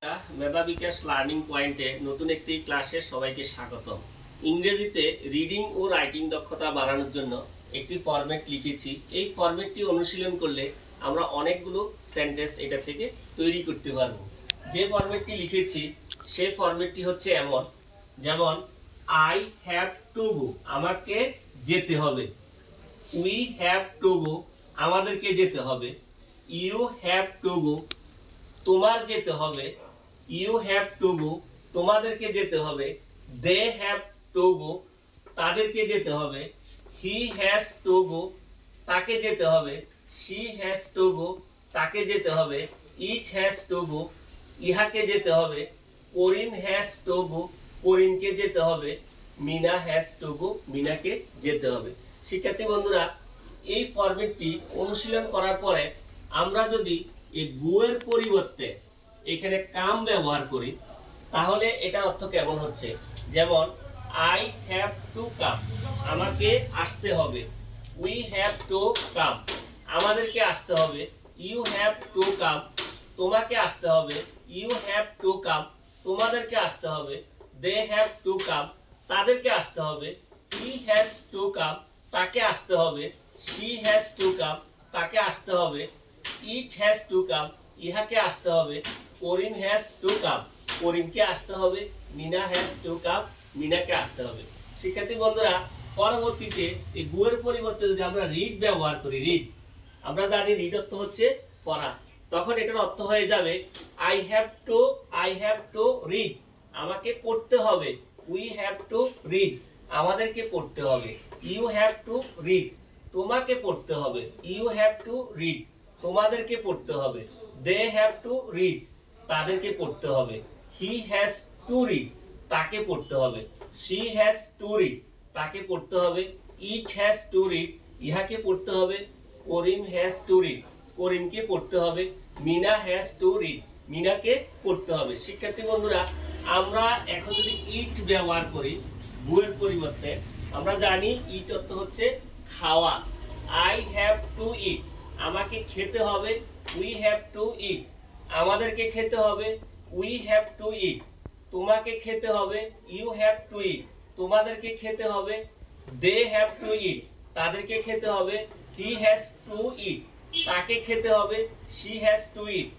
মেধা বিকাশ learning পয়েন্টে নতুন একটি ক্লাসে সবাইকে স্বাগতম। ইংরেজিতে রিডিং ও রাইটিং দক্ষতা বাড়ানোর জন্য একটি ফরম্যাট লিখেছি। এই ফরম্যাটটি অনুশীলন করলে আমরা অনেকগুলো সেন্টেন্স এটা থেকে তৈরি করতে পারবো। যে ফরম্যাটটি লিখেছি সেই ফরম্যাটটি হচ্ছে এমন, যেমন আই হ্যাভ টু গো, আমাকে যেতে হবে। উই হ্যাভ টু গো, আমাদেরকে যেতে হবে। ইউ হ্যাভ টু গো, তোমার যেতে হবে। ইউ হ্যাভ টু গো, তোমাদেরকে যেতে হবে। দে হ্যাভ টু গো, তাদেরকে যেতে হবে। হি হ্যাজ টু গো, তাকে যেতে হবে। শি হ্যাজ টু গো, তাকে যেতে হবে। ইট হ্যাজ টু গো, ইহাকে যেতে হবে। করিম হ্যাজ টু গো, করিমকে যেতে হবে। মিনা হ্যাজ টু গো, মিনাকে যেতে হবে। শিক্ষার্থী বন্ধুরা, এই ফরম্যাটটি অনুশীলন করার পরে আমরা যদি এই গো এর পরিবর্তে এখানে কাম ব্যবহার করি তাহলে এটার অর্থ কেমন হচ্ছে, যেমন আই হ্যাভ টু কাম, আমাকে আসতে হবে। উই হ্যাভ টু কাম, আমাদেরকে আসতে হবে। ইউ হ্যাভ টু কাম, তোমাকে আসতে হবে। ইউ হ্যাভ টু কাম, তোমাদেরকে আসতে হবে। দে হ্যাভ টু কাম, তাদেরকে আসতে হবে। হি হ্যাজ টু কাম, তাকে আসতে হবে। শি হ্যাজ টু কাম, তাকে আসতে হবে। ইট হ্যাজ টু কাম, ইহাকে আসতে হবে। করিম হ্যাজ টু কাম, করিমকে আসতে হবে। মিনা হ্যাজ টু কাম, মিনাকে আসতে হবে। শিক্ষার্থী বন্ধুরা, পরবর্তীতে এই গো এর পরিবর্তে যদি আমরা রিড ব্যবহার করি, রিড, আমরা জানি রিড অর্থ হচ্ছে পড়া, তখন এটার অর্থ হয়ে যাবে আই হ্যাভ টু রিড, আমাকে পড়তে হবে। উই হ্যাভ টু রিড, আমাদেরকে পড়তে হবে। ইউ হ্যাভ টু রিড, তোমাকে পড়তে হবে। ইউ হ্যাভ টু রিড, তোমাদেরকে পড়তে হবে। দে হ্যাভ টু রিড, তাদেরকে পড়তে হবে। হি হ্যাজ টু রিড, তাকে পড়তে হবে। শি হ্যাজ টু রিড, তাকে পড়তে হবে। ইট হ্যাজ টু রিড, ইহাকে পড়তে হবে। করিম হ্যাজ টু রিড, করিমকে পড়তে হবে। মিনা হ্যাজ টু রিড, মিনাকে পড়তে হবে। শিক্ষার্থী বন্ধুরা, আমরা এখন যদি ইট ব্যবহার করি বুয়ের পরিবর্তে, আমরা জানি ইট অর্থ হচ্ছে খাওয়া। আই হ্যাভ টু ইট, আমাকে খেতে হবে। উই হ্যাভ টু ইট, আমাদেরকে খেতে হবে। উই হ্যাভ টু ইট, তোমাকে খেতে হবে। ইউ হ্যাভ টু ইট, তোমাদেরকে খেতে হবে। দে হ্যাভ টু ইট, তাদেরকে খেতে হবে। হি হ্যাজ টু ইট, তাকে খেতে হবে। শি হ্যাজ টু ইট,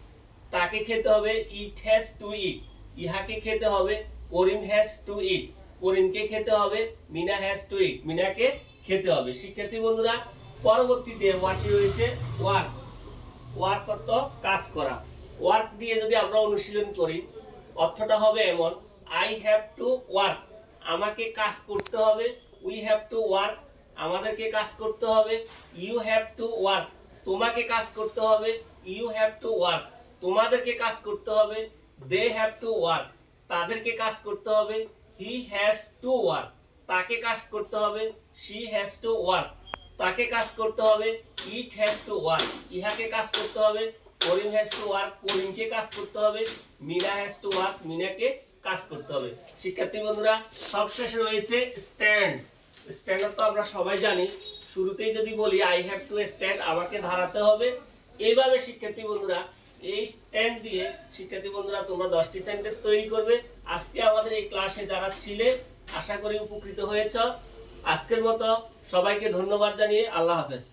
তাকে খেতে হবে। ইট হ্যাজ টু ইট, ইহাকে খেতে হবে। করিম হ্যাজ টু ইট, করিমকে খেতে হবে। মিনা হ্যাজ টু ইট, মিনাকে খেতে হবে। শিক্ষার্থী বন্ধুরা, পরবর্তীতে ওয়ার্ডটি রয়েছে ওয়ার্ক। ওয়ার্ক অর্থ কাজ করা। ওয়ার্ক দিয়ে যদি আমরা অনুশীলন করি অর্থটা হবে এমন, আই হ্যাভ টু ওয়ার্ক, আমাকে কাজ করতে হবে। উই হ্যাভ টু ওয়ার্ক, আমাদেরকে কাজ করতে হবে। ইউ হ্যাভ টু ওয়ার্ক, তোমাকে কাজ করতে হবে। ইউ হ্যাভ টু ওয়ার্ক, তোমাদেরকে কাজ করতে হবে। দে হ্যাভ টু ওয়ার্ক, তাদেরকে কাজ করতে হবে। হি হ্যাজ টু ওয়ার্ক, তাকে কাজ করতে হবে। শি হ্যাজ টু ওয়ার্ক, তাকে কাজ করতে হবে। ইট হ্যাজ টু ওয়ার্ক, ইহাকে কাজ করতে হবে। করিম হ্যাজ টু ওয়ার্ক, করিমকে কাজ করতে হবে। মিনা হ্যাজ টু ওয়ার্ক, মিনাকে কাজ করতে হবে। শিক্ষার্থী বন্ধুরা, সবশেষে রয়েছে স্ট্যান্ড। স্ট্যান্ড তো আমরা সবাই জানি, শুরুতেই যদি বলি আই হ্যাভ টু স্ট্যান্ড, আমাকে দাঁড়াতে হবে। এইভাবে শিক্ষার্থী বন্ধুরা, এই স্ট্যান্ড দিয়ে শিক্ষার্থী বন্ধুরা তোমরা 10টি সেন্টেন্স তৈরি করবে। আজকে আমাদের এই ক্লাসে যারা ছিলে আশা করি উপকৃত হয়েছ। আজকের মতো সবাইকে ধন্যবাদ জানিয়ে আল্লাহ হাফেজ।